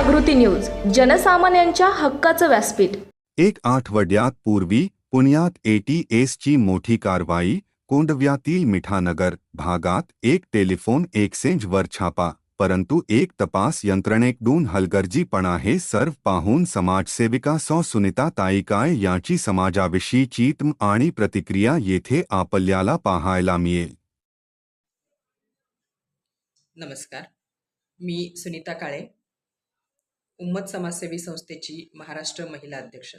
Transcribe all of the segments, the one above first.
जागृती news, जनसामान्यांच्या हक्काचं व्यासपीठ। एक आठवड्यापूर्वी पुण्यात ATSची मोठी कारवाई। कोंडव्यातील मिठानगर भागात एक टेलिफोन एक्सचेंजवर छापा, परंतु एक तपास यंत्रणेकडून हलगर्जीपणा हे सर्व पाहून समाजसेविका सुनीता ताई काळे यांची समाजाविषयीची आणि प्रतिक्रिया येथे आपल्याला पाहायला मिळेल। नमस्कार, मी सुनीता काळे, उम्मत समाजसेवी संस्थेची महाराष्ट्र महिला अध्यक्ष।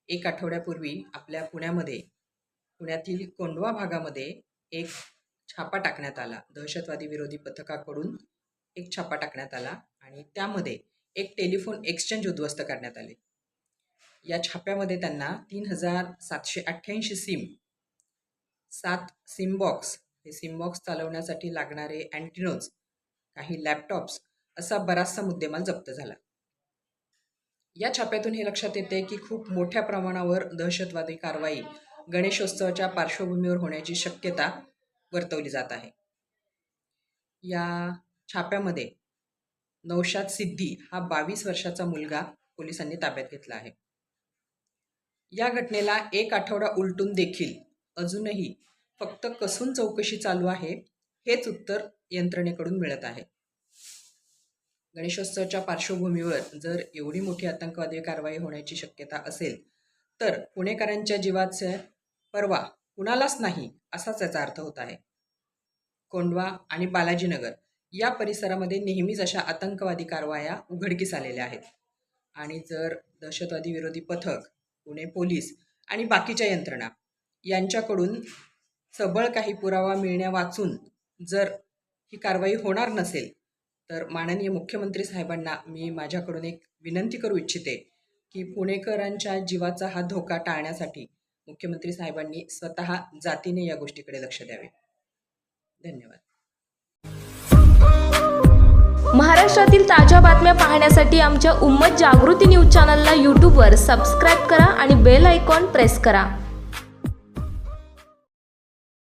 एक आठवड्यापूर्वी आपल्या पुण्यातील कोंडवा भागामध्ये एक छापा टाकण्यात आला। दहशतवादी विरोधी पथकाकडून एक छापा टाकण्यात आला आणि त्यामध्ये एक टेलिफोन एक्सचेंज उद्ध्वस्त करण्यात आले। या छाप्यामध्ये त्यांना 3788 सिम, 7 सिम बॉक्स, हे सिम बॉक्स चालवण्यासाठी लागणारे अँटिनोज, काही लॅपटॉप्स असा बराचसा मुद्देमाल जप्त झाला। या छाप्यातून हे लक्षात येते की खूप मोठ्या प्रमाणावर दहशतवादी कारवाई गणेशोत्सवाच्या पार्श्वभूमीवर होण्याची शक्यता वर्तवली जात आहे। या छाप्यामध्ये नौशाद सिद्दी हा 22 वर्षाचा मुलगा पोलिसांनी ताब्यात घेतला आहे। या घटनेला एक आठवडा उलटून देखील अजूनही फक्त कसून चौकशी चालू आहे हेच उत्तर यंत्रणेकडून मिळत आहे। गणेशोत्सवाच्या पार्श्वभूमीवर जर एवढी मोठी आतंकवादी कारवाई होण्याची शक्यता असेल तर पुणेकरांच्या जीवाचे पर्वा कुणालाच नाही असाच याचा अर्थ होत आहे। कोंडवा आणि बालाजीनगर या परिसरामध्ये नेहमीच अशा आतंकवादी कारवाया उघडकीस आलेल्या आहेत आणि जर दहशतवादी विरोधी पथक, पुणे पोलीस आणि बाकीच्या यंत्रणा यांच्याकडून सबळ काही पुरावा मिळण्यावाचून जर ही कारवाई होणार नसेल तर माननीय मुख्यमंत्री साहेबांना मी माझ्याकडून एक विनंती करू इच्छिते की पुणेकरांच्या जीवाचा हा धोका टाळण्यासाठी मुख्यमंत्री साहेबांनी स्वतः जातीने या गोष्टीकडे लक्ष द्यावे। धन्यवाद। महाराष्ट्रातील ताज्या बातम्या पाहण्यासाठी आमच्या उम्मत जागृती न्यूज चॅनलला यूट्यूबवर सबस्क्राईब करा आणि बेल आयकॉन प्रेस करा।